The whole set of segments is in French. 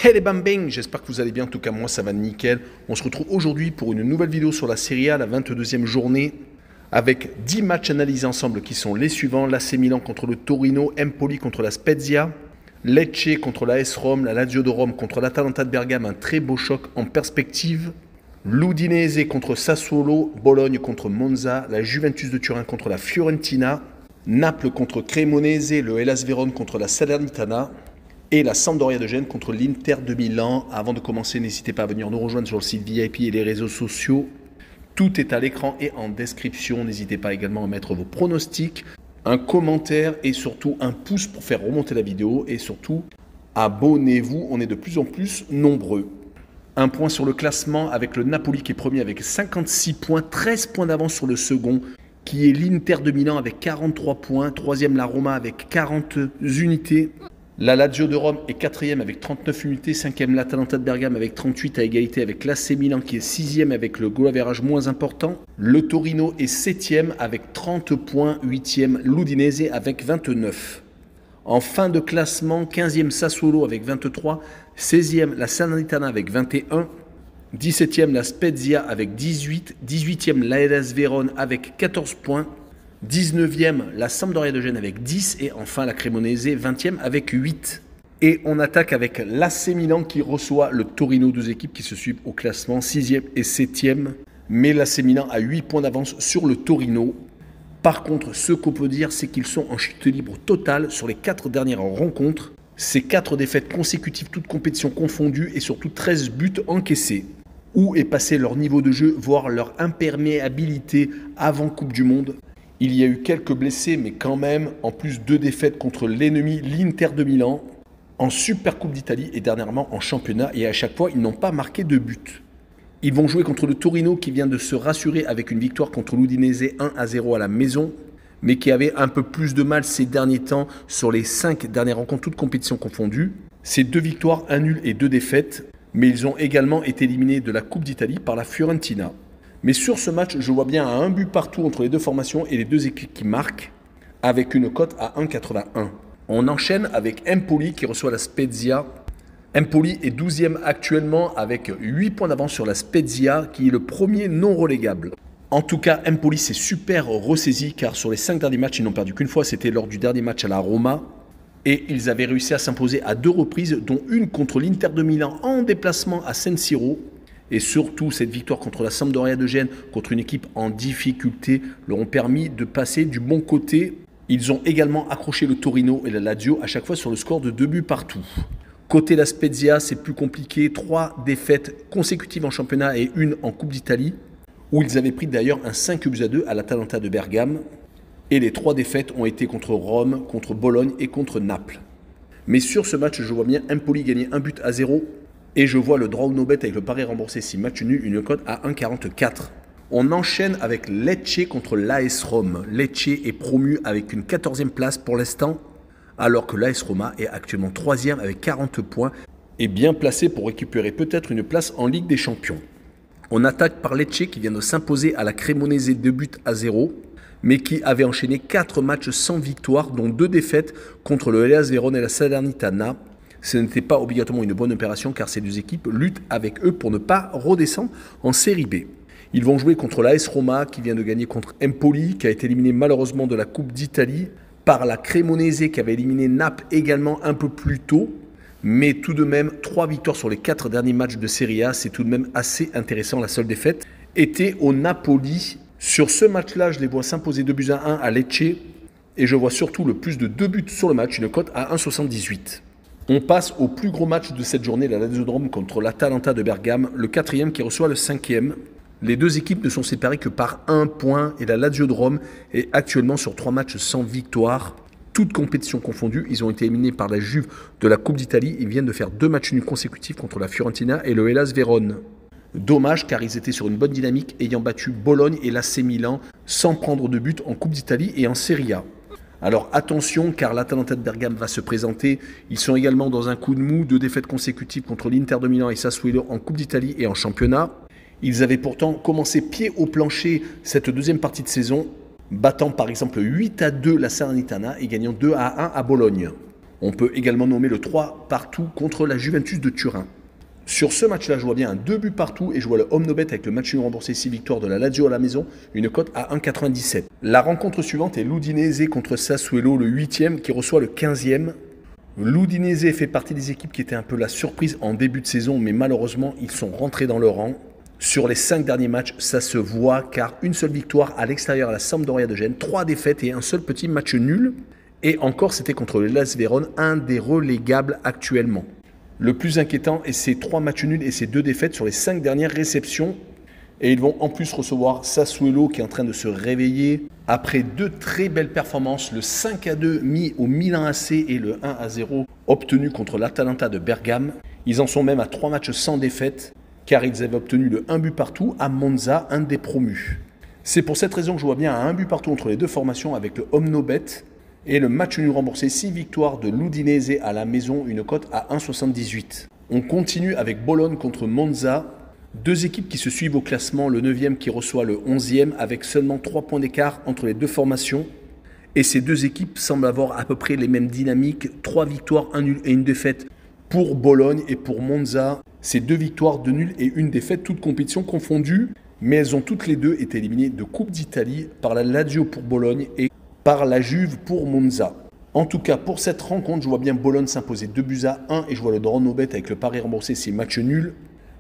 Hey les bambins, j'espère que vous allez bien, en tout cas moi ça va nickel. On se retrouve aujourd'hui pour une nouvelle vidéo sur la Serie A, la 22e journée, avec 10 matchs analysés ensemble qui sont les suivants. L'AC Milan contre le Torino, Empoli contre la Spezia, Lecce contre la AS Rome, la Lazio de Rome contre l'Atalanta de Bergame, un très beau choc en perspective. L'Udinese contre Sassuolo, Bologne contre Monza, la Juventus de Turin contre la Fiorentina, Naples contre Cremonese, le Hellas Vérone contre la Salernitana et la Sampdoria de Gênes contre l'Inter de Milan. Avant de commencer, n'hésitez pas à venir nous rejoindre sur le site VIP et les réseaux sociaux. Tout est à l'écran et en description. N'hésitez pas également à mettre vos pronostics, un commentaire et surtout un pouce pour faire remonter la vidéo. Et surtout, abonnez-vous, on est de plus en plus nombreux. Un point sur le classement avec le Napoli qui est premier avec 56 points, 13 points d'avance sur le second qui est l'Inter de Milan avec 43 points, troisième la Roma avec 40 unités. La Lazio de Rome est quatrième avec 39 unités, cinquième l'Atalanta de Bergame avec 38 à égalité avec l'AC Milan qui est sixième avec le goal average moins important. Le Torino est septième avec 30 points, huitième l'Udinese avec 29. En fin de classement, 15e Sassuolo avec 23, 16e la Salernitana avec 21, 17e la Spezia avec 18, 18e la Hellas Vérone avec 14 points, 19e la Sampdoria de Gênes avec 10 et enfin la Cremonese 20e avec 8. Et on attaque avec l'AC Milan qui reçoit le Torino, deux équipes qui se suivent au classement 6e et 7e. Mais l'AC Milan a 8 points d'avance sur le Torino. Par contre, ce qu'on peut dire, c'est qu'ils sont en chute libre totale sur les 4 dernières rencontres. C'est 4 défaites consécutives, toutes compétitions confondues et surtout 13 buts encaissés. Où est passé leur niveau de jeu, voire leur imperméabilité avant Coupe du Monde? Il y a eu quelques blessés, mais quand même, en plus 2 défaites contre l'ennemi, l'Inter de Milan, en Super Coupe d'Italie et dernièrement en championnat. Et à chaque fois, ils n'ont pas marqué de but. Ils vont jouer contre le Torino qui vient de se rassurer avec une victoire contre l'Udinese 1-0 à la maison, mais qui avait un peu plus de mal ces derniers temps sur les 5 dernières rencontres, toutes compétitions confondues. C'est 2 victoires, 1 nul et 2 défaites, mais ils ont également été éliminés de la Coupe d'Italie par la Fiorentina. Mais sur ce match, je vois bien un but partout entre les deux formations et les deux équipes qui marquent, avec une cote à 1,81. On enchaîne avec Empoli qui reçoit la Spezia. Empoli est 12e actuellement avec 8 points d'avance sur la Spezia qui est le premier non relégable. En tout cas, Empoli s'est super ressaisi car sur les 5 derniers matchs, ils n'ont perdu qu'une fois, c'était lors du dernier match à la Roma. Et ils avaient réussi à s'imposer à 2 reprises, dont une contre l'Inter de Milan en déplacement à San Siro. Et surtout, cette victoire contre la Sampdoria de Gênes, contre une équipe en difficulté, leur ont permis de passer du bon côté. Ils ont également accroché le Torino et la Lazio à chaque fois sur le score de 2 buts partout. Côté la Spezia, c'est plus compliqué. 3 défaites consécutives en championnat et une en Coupe d'Italie, où ils avaient pris d'ailleurs un 5-2 à l'Atalanta de Bergame. Et les 3 défaites ont été contre Rome, contre Bologne et contre Naples. Mais sur ce match, je vois bien Empoli gagner 1-0. Et je vois le draw no bet avec le pari remboursé si match nul, une cote à 1,44. On enchaîne avec Lecce contre l'AS Rome. Lecce est promu avec une 14e place pour l'instant, alors que l'AS Roma est actuellement 3e avec 40 points et bien placé pour récupérer peut-être une place en Ligue des Champions. On attaque par Lecce qui vient de s'imposer à la Cremonese 2-0, mais qui avait enchaîné 4 matchs sans victoire, dont 2 défaites contre le Hellas Vérone et la Salernitana. Ce n'était pas obligatoirement une bonne opération car ces deux équipes luttent avec eux pour ne pas redescendre en série B. Ils vont jouer contre l'AS Roma qui vient de gagner contre Empoli, qui a été éliminé malheureusement de la Coupe d'Italie par la Cremonese qui avait éliminé Naples également un peu plus tôt. Mais tout de même, 3 victoires sur les 4 derniers matchs de Serie A, c'est tout de même assez intéressant. La seule défaite était au Napoli. Sur ce match-là, je les vois s'imposer 2-1 à Lecce et je vois surtout le plus de 2 buts sur le match, une cote à 1,78. On passe au plus gros match de cette journée, la Lazio de Rome contre l'Atalanta de Bergame, le 4e qui reçoit le 5e. Les deux équipes ne sont séparées que par 1 point et la Lazio de Rome est actuellement sur 3 matchs sans victoire. Toutes compétitions confondues, ils ont été éliminés par la Juve de la Coupe d'Italie. Ils viennent de faire 2 matchs nuls consécutifs contre la Fiorentina et le Hellas Vérone. Dommage car ils étaient sur une bonne dynamique ayant battu Bologne et l'AC Milan sans prendre de but en Coupe d'Italie et en Serie A. Alors attention car l'Atalanta de Bergame va se présenter. Ils sont également dans un coup de mou, 2 défaites consécutives contre l'Inter de Milan et Sassuolo en Coupe d'Italie et en championnat. Ils avaient pourtant commencé pied au plancher cette deuxième partie de saison battant par exemple 8-2 la Salernitana et gagnant 2-1 à Bologne. On peut également nommer le 3 partout contre la Juventus de Turin. Sur ce match-là, je vois bien un 2 buts partout et je vois le home no bet avec le match nul remboursé 6 victoires de la Lazio à la maison, une cote à 1,97. La rencontre suivante est l'Udinese contre Sassuolo, le 8e qui reçoit le 15e. L'Udinese fait partie des équipes qui étaient un peu la surprise en début de saison, mais malheureusement, ils sont rentrés dans le rang. Sur les 5 derniers matchs, ça se voit car une seule victoire à l'extérieur à la Sampdoria de Gênes, 3 défaites et un seul petit match nul. Et encore, c'était contre le Hellas Vérone, un des relégables actuellement. Le plus inquiétant est ces 3 matchs nuls et ces 2 défaites sur les 5 dernières réceptions. Et ils vont en plus recevoir Sassuolo qui est en train de se réveiller après 2 très belles performances, le 5-2 mis au Milan AC et le 1-0 obtenu contre l'Atalanta de Bergame. Ils en sont même à 3 matchs sans défaite car ils avaient obtenu le 1 but partout à Monza, un des promus. C'est pour cette raison que je vois bien un 1 but partout entre les deux formations avec le home no bet. Et le match nul remboursé, 6 victoires de l'Udinese à la maison, une cote à 1,78. On continue avec Bologne contre Monza. 2 équipes qui se suivent au classement, le 9e qui reçoit le 11e avec seulement 3 points d'écart entre les deux formations. Et ces 2 équipes semblent avoir à peu près les mêmes dynamiques. 3 victoires, 1 nul et 1 défaite pour Bologne et pour Monza. C'est 2 victoires, 2 nuls et 1 défaite, toutes compétitions confondues. Mais elles ont toutes les deux été éliminées de Coupe d'Italie par la Lazio pour Bologne et par la Juve pour Monza. En tout cas, pour cette rencontre, je vois bien Bologne s'imposer 2-1 et je vois le draw no bet avec le pari remboursé, c'est match nul,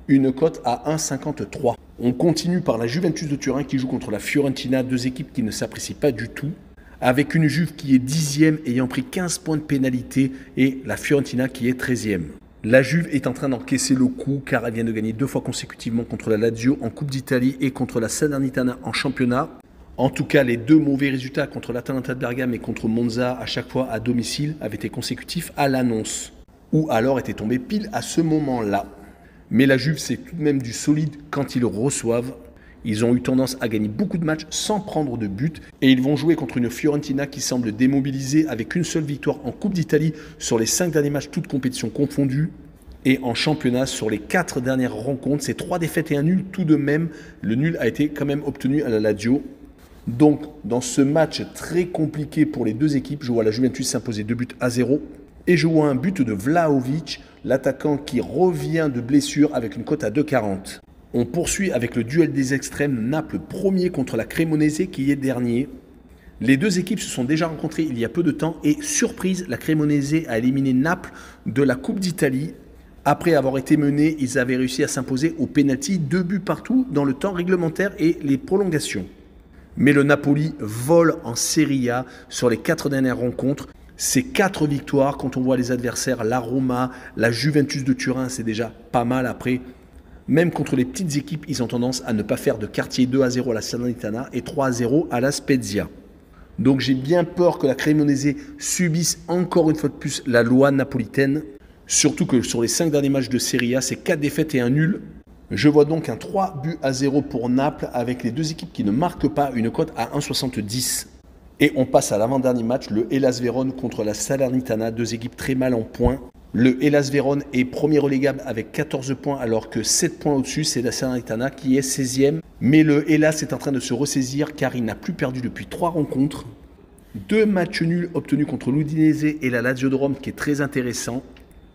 une cote à 1,53. On continue par la Juventus de Turin qui joue contre la Fiorentina, 2 équipes qui ne s'apprécient pas du tout, avec une Juve qui est 10e ayant pris 15 points de pénalité et la Fiorentina qui est 13e. La Juve est en train d'encaisser le coup car elle vient de gagner 2 fois consécutivement contre la Lazio en Coupe d'Italie et contre la Salernitana en championnat. En tout cas, les 2 mauvais résultats contre l'Atalanta de Bergame et contre Monza, à chaque fois à domicile, avaient été consécutifs à l'annonce, ou alors étaient tombés pile à ce moment-là. Mais la Juve, c'est tout de même du solide quand ils reçoivent. Ils ont eu tendance à gagner beaucoup de matchs sans prendre de but, et ils vont jouer contre une Fiorentina qui semble démobilisée avec une seule victoire en Coupe d'Italie sur les 5 derniers matchs, toutes compétitions confondues. Et en championnat, sur les 4 dernières rencontres, c'est 3 défaites et un nul tout de même. Le nul a été quand même obtenu à la Lazio. Donc, dans ce match très compliqué pour les 2 équipes, je vois la Juventus s'imposer 2-0 et je vois un but de Vlahovic, l'attaquant qui revient de blessure avec une cote à 2,40. On poursuit avec le duel des extrêmes, Naples premier contre la Cremonese qui est dernier. Les 2 équipes se sont déjà rencontrées il y a peu de temps et surprise, la Cremonese a éliminé Naples de la Coupe d'Italie. Après avoir été menés, ils avaient réussi à s'imposer au pénalty, 2 buts partout dans le temps réglementaire et les prolongations. Mais le Napoli vole en Serie A sur les 4 dernières rencontres. C'est 4 victoires quand on voit les adversaires, la Roma, la Juventus de Turin, c'est déjà pas mal après. Même contre les petites équipes, ils ont tendance à ne pas faire de quartier 2-0 à la Salernitana et 3-0 à la Spezia. Donc j'ai bien peur que la Cremonese subisse encore une fois de plus la loi napolitaine. Surtout que sur les 5 derniers matchs de Serie A, c'est 4 défaites et un nul. Je vois donc un 3-0 pour Naples avec les 2 équipes qui ne marquent pas, une cote à 1,70. Et on passe à l'avant-dernier match, le Hellas Vérone contre la Salernitana, 2 équipes très mal en points. Le Hellas Vérone est premier relégable avec 14 points alors que 7 points au-dessus, c'est la Salernitana qui est 16e. Mais le Hellas est en train de se ressaisir car il n'a plus perdu depuis 3 rencontres. 2 matchs nuls obtenus contre l'Udinese et la Lazio de Rome qui est très intéressant.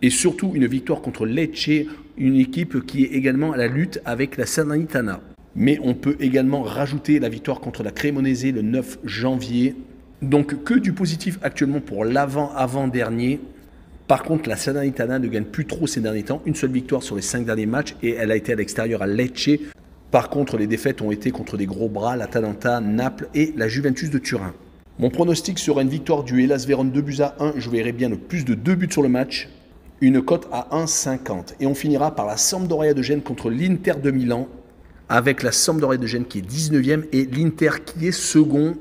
Et surtout une victoire contre Lecce, une équipe qui est également à la lutte avec la Salernitana. Mais on peut également rajouter la victoire contre la Cremonese le 9 janvier. Donc que du positif actuellement pour l'avant-avant-dernier. Par contre, la Salernitana ne gagne plus trop ces derniers temps. Une seule victoire sur les 5 derniers matchs et elle a été à l'extérieur à Lecce. Par contre, les défaites ont été contre des gros bras, l'Atalanta, Naples et la Juventus de Turin. Mon pronostic sera une victoire du Hellas Vérone 2-1. Je verrai bien le plus de 2 buts sur le match. Une cote à 1,50. Et on finira par la Sampdoria de Gênes contre l'Inter de Milan, avec la Sampdoria de Gênes qui est 19e et l'Inter qui est second.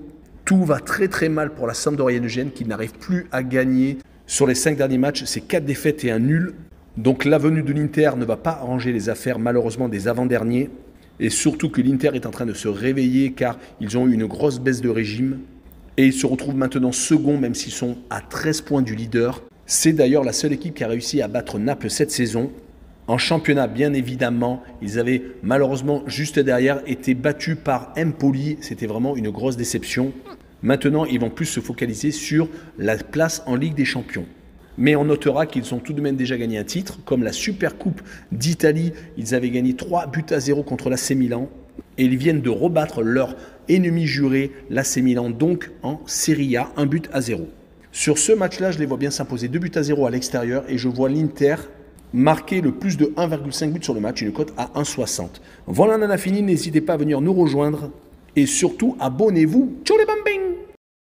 Tout va très très mal pour la Sampdoria de Gênes qui n'arrive plus à gagner. Sur les 5 derniers matchs, c'est 4 défaites et un nul. Donc la venue de l'Inter ne va pas arranger les affaires malheureusement des avant-derniers. Et surtout que l'Inter est en train de se réveiller car ils ont eu une grosse baisse de régime. Et ils se retrouvent maintenant second même s'ils sont à 13 points du leader. C'est d'ailleurs la seule équipe qui a réussi à battre Naples cette saison. En championnat, bien évidemment, ils avaient malheureusement juste derrière été battus par Empoli. C'était vraiment une grosse déception. Maintenant, ils vont plus se focaliser sur la place en Ligue des Champions. Mais on notera qu'ils ont tout de même déjà gagné un titre, comme la Supercoupe d'Italie. Ils avaient gagné 3-0 contre l'AC Milan. Et ils viennent de rebattre leur ennemi juré, l'AC Milan, donc en Serie A, 1-0. Sur ce match-là, je les vois bien s'imposer 2-0 à l'extérieur et je vois l'Inter marquer le plus de 1,5 buts sur le match, une cote à 1,60. Voilà, on en a fini. N'hésitez pas à venir nous rejoindre et surtout abonnez-vous. Ciao les bambins!